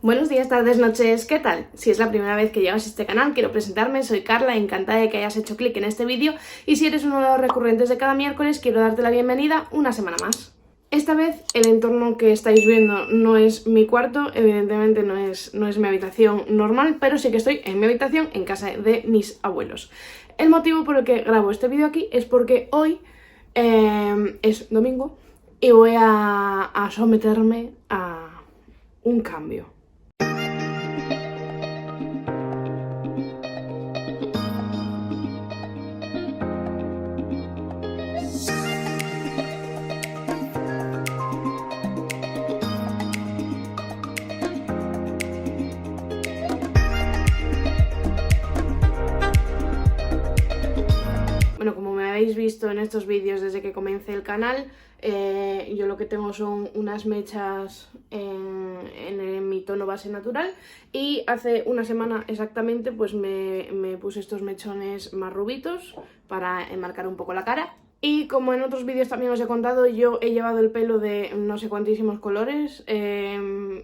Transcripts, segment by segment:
Buenos días, tardes, noches, ¿qué tal? Si es la primera vez que llegas a este canal, quiero presentarme, soy Carla, encantada de que hayas hecho clic en este vídeo y si eres uno de los recurrentes de cada miércoles, quiero darte la bienvenida una semana más. Esta vez el entorno que estáis viendo no es mi cuarto, evidentemente no es mi habitación normal, pero sí que estoy en mi habitación en casa de mis abuelos. El motivo por el que grabo este vídeo aquí es porque hoy es domingo y voy a someterme a un cambio. Bueno, como me habéis visto en estos vídeos desde que comencé el canal, yo lo que tengo son unas mechas en mi tono base natural y hace una semana exactamente pues me puse estos mechones más rubitos para enmarcar un poco la cara. Y como en otros vídeos también os he contado, yo he llevado el pelo de no sé cuantísimos colores,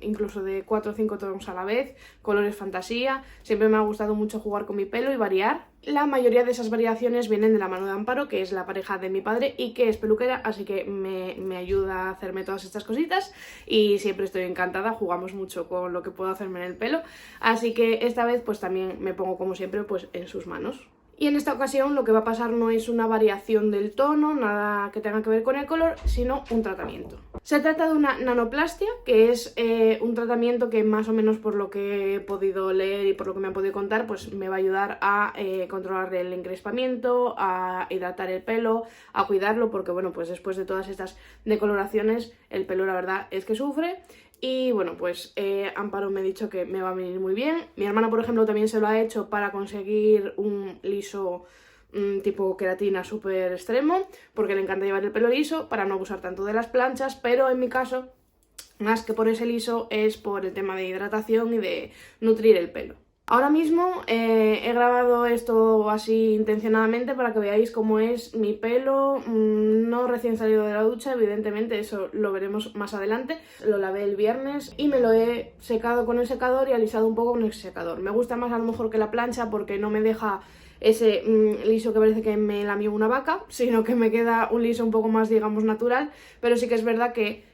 incluso de 4 o 5 tonos a la vez, colores fantasía. Siempre me ha gustado mucho jugar con mi pelo y variar. La mayoría de esas variaciones vienen de la mano de Amparo, que es la pareja de mi padre y que es peluquera, así que me ayuda a hacerme todas estas cositas y siempre estoy encantada, jugamos mucho con lo que puedo hacerme en el pelo, así que esta vez pues también me pongo como siempre pues en sus manos. Y en esta ocasión lo que va a pasar no es una variación del tono, nada que tenga que ver con el color, sino un tratamiento. Se trata de una nanoplastia, que es un tratamiento que más o menos por lo que he podido leer y por lo que me han podido contar, pues me va a ayudar a controlar el encrespamiento, a hidratar el pelo, a cuidarlo, porque bueno, pues después de todas estas decoloraciones, el pelo la verdad es que sufre. Y bueno, pues Amparo me ha dicho que me va a venir muy bien. Mi hermana, por ejemplo, también se lo ha hecho para conseguir un liso tipo queratina súper extremo, porque le encanta llevar el pelo liso, para no abusar tanto de las planchas, pero en mi caso, más que por ese liso, es por el tema de hidratación y de nutrir el pelo. Ahora mismo he grabado esto así intencionadamente para que veáis cómo es mi pelo, no recién salido de la ducha, evidentemente eso lo veremos más adelante. Lo lavé el viernes y me lo he secado con el secador y alisado un poco con el secador. Me gusta más a lo mejor que la plancha porque no me deja ese liso que parece que me lamió una vaca, sino que me queda un liso un poco más, digamos, natural, pero sí que es verdad que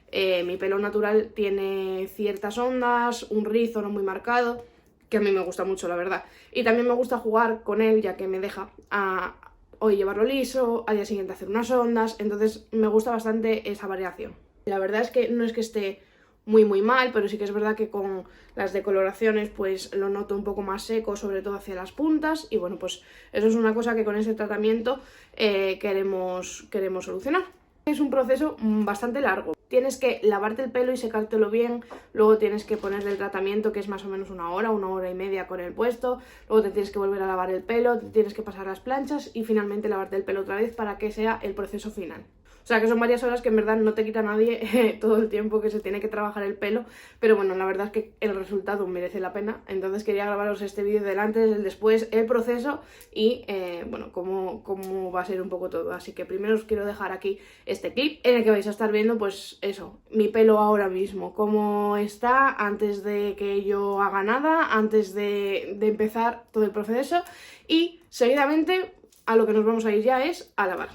mi pelo natural tiene ciertas ondas, un rizo no muy marcado, que a mí me gusta mucho, la verdad. Y también me gusta jugar con él, ya que me deja hoy llevarlo liso, al día siguiente hacer unas ondas, entonces me gusta bastante esa variación. La verdad es que no es que esté muy mal, pero sí que es verdad que con las decoloraciones pues lo noto un poco más seco, sobre todo hacia las puntas, y bueno, pues eso es una cosa que con ese tratamiento queremos solucionar. Es un proceso bastante largo. Tienes que lavarte el pelo y secártelo bien, luego tienes que ponerle el tratamiento, que es más o menos una hora y media con el puesto, luego te tienes que volver a lavar el pelo, tienes que pasar las planchas y finalmente lavarte el pelo otra vez para que sea el proceso final. O sea que son varias horas que en verdad no te quita nadie todo el tiempo que se tiene que trabajar el pelo, pero bueno, la verdad es que el resultado merece la pena, entonces quería grabaros este vídeo del antes, del después, el proceso y bueno, cómo va a ser un poco todo. Así que primero os quiero dejar aquí este clip en el que vais a estar viendo pues eso, mi pelo ahora mismo, cómo está antes de que yo haga nada, antes de empezar todo el proceso y seguidamente a lo que nos vamos a ir ya es a lavar.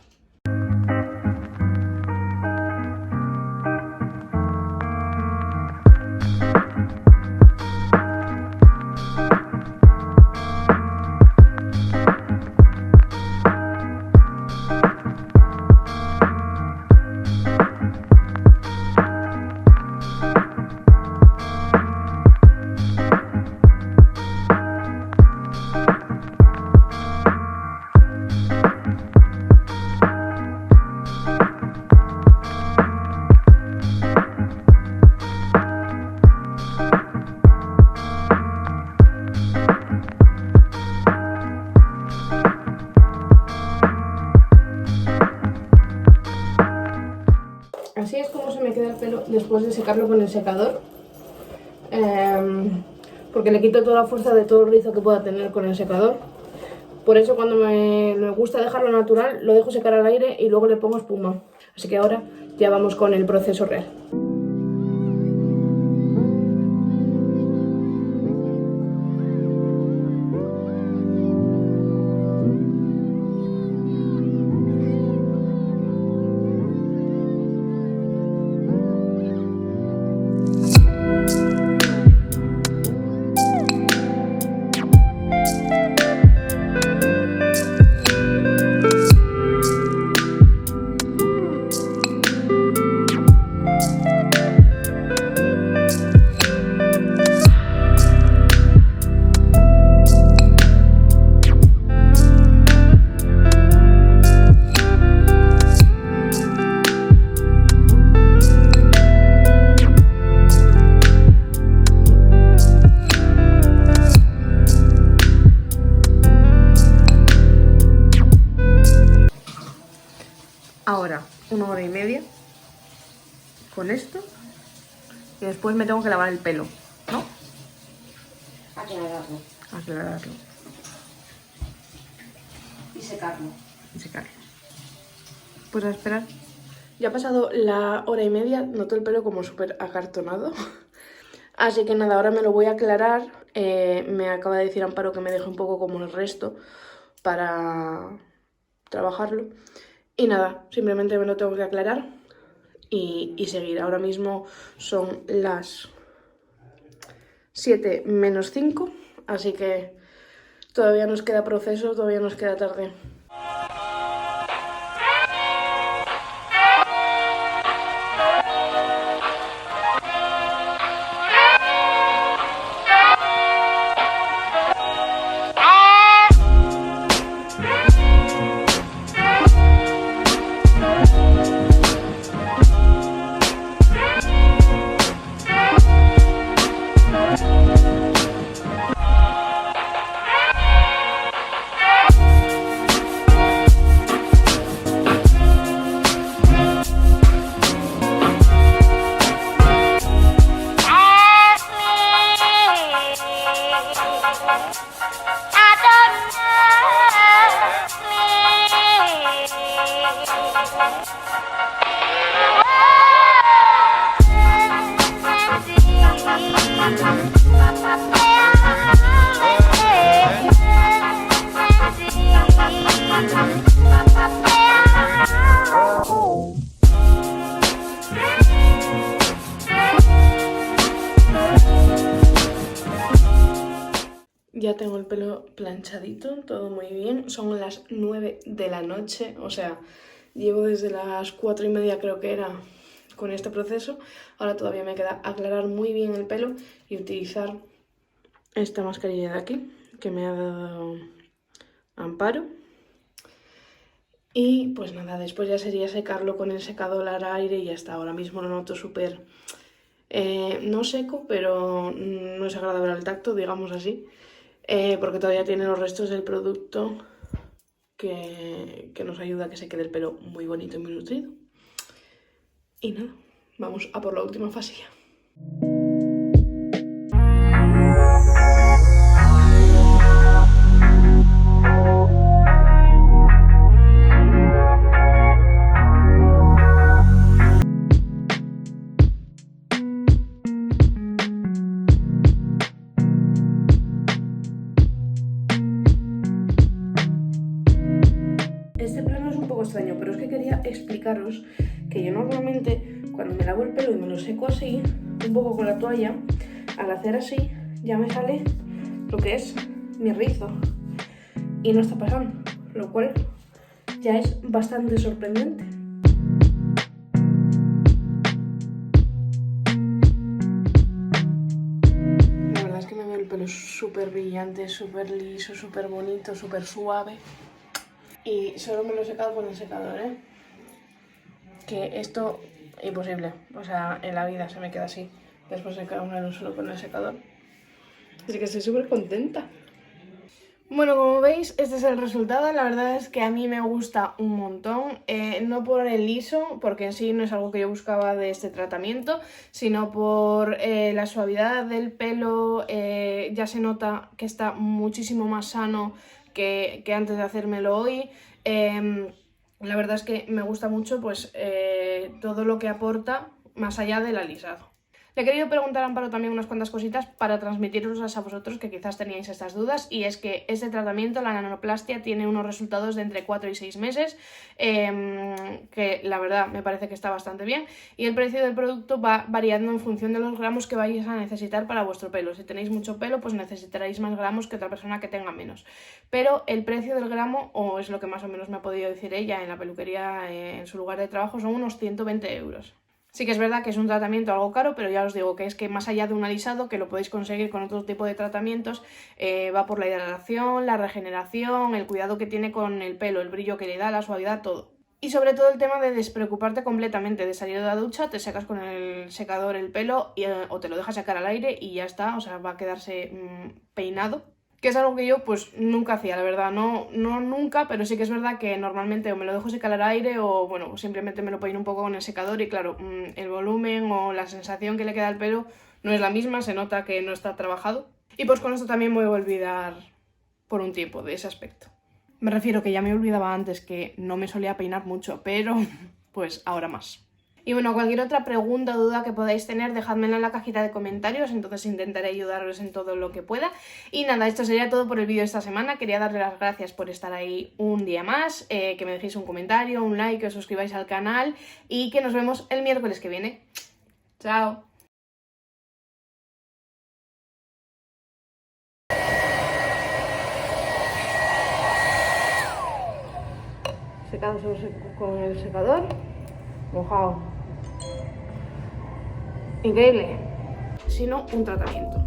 Así es como se me queda el pelo después de secarlo con el secador, porque le quito toda la fuerza de todo el rizo que pueda tener con el secador. Por eso cuando me gusta dejarlo natural, lo dejo secar al aire y luego le pongo espuma. Así que ahora ya vamos con el proceso real. 1 hora y media con esto y después me tengo que lavar el pelo, ¿no? Aclararlo. Aclararlo Y secarlo. y secarlo. Pues a esperar. Ya ha pasado la hora y media, noto el pelo como súper acartonado. Así que nada, ahora me lo voy a aclarar. Me acaba de decir Amparo que me deje un poco como el resto para trabajarlo. Y nada, simplemente me lo tengo que aclarar y seguir. Ahora mismo son las 7 menos 5, así que todavía nos queda proceso, todavía nos queda tarde. Ya tengo el pelo planchadito, todo muy bien. Son las 9 de la noche, o sea, llevo desde las 4 y media creo que era con este proceso. Ahora todavía me queda aclarar muy bien el pelo y utilizar esta mascarilla de aquí que me ha dado Amparo. Y pues nada, después ya sería secarlo con el secador al aire y ya está. Ahora mismo lo noto súper, no seco, pero no es agradable al tacto, digamos así. Porque todavía tiene los restos del producto que nos ayuda a que se quede el pelo muy bonito y muy nutrido. Y nada, vamos a por la última fase ya. Este plano es un poco extraño, pero es que quería explicaros que yo normalmente cuando me lavo el pelo y me lo seco así, un poco con la toalla, al hacer así ya me sale lo que es mi rizo y no está pasando, lo cual ya es bastante sorprendente. La verdad es que me veo el pelo súper brillante, súper liso, súper bonito, súper suave. Y solo me lo he secado con el secador, ¿eh? Que esto, imposible. O sea, en la vida se me queda así. Después de secármelo solo con el secador. Así que estoy súper contenta. Bueno, como veis, este es el resultado. La verdad es que a mí me gusta un montón. No por el liso, porque en sí no es algo que yo buscaba de este tratamiento, sino por la suavidad del pelo. Ya se nota que está muchísimo más sano que antes de hacérmelo hoy. La verdad es que me gusta mucho pues todo lo que aporta más allá del alisado. Le he querido preguntar a Amparo también unas cuantas cositas para transmitiroslas a vosotros que quizás teníais estas dudas, y es que este tratamiento, la nanoplastia, tiene unos resultados de entre 4 y 6 meses, que la verdad me parece que está bastante bien, y el precio del producto va variando en función de los gramos que vais a necesitar para vuestro pelo. Si tenéis mucho pelo, pues necesitaréis más gramos que otra persona que tenga menos, pero el precio del gramo, o es lo que más o menos me ha podido decir ella en la peluquería en su lugar de trabajo, son unos 120 euros. Sí que es verdad que es un tratamiento algo caro, pero ya os digo que es que más allá de un alisado, que lo podéis conseguir con otro tipo de tratamientos, va por la hidratación, la regeneración, el cuidado que tiene con el pelo, el brillo que le da, la suavidad, todo. Y sobre todo el tema de despreocuparte completamente, de salir de la ducha, te secas con el secador el pelo o te lo dejas secar al aire y ya está, o sea, va a quedarse peinado. que es algo que yo pues nunca hacía, la verdad, no nunca, pero sí que es verdad que normalmente o me lo dejo secar al aire o bueno, simplemente me lo peino un poco con el secador y claro, el volumen o la sensación que le queda al pelo no es la misma, se nota que no está trabajado. Y pues con esto también me voy a olvidar por un tiempo de ese aspecto. Me refiero que ya me olvidaba antes que no me solía peinar mucho, pero pues ahora más. Y bueno, cualquier otra pregunta o duda que podáis tener, dejádmela en la cajita de comentarios, entonces intentaré ayudaros en todo lo que pueda. Y nada, esto sería todo por el vídeo de esta semana. Quería darle las gracias por estar ahí un día más, que me dejéis un comentario, un like, que os suscribáis al canal y que nos vemos el miércoles que viene. ¡Chao! Secado con el secador, mojado. Increíble. Si no, un tratamiento.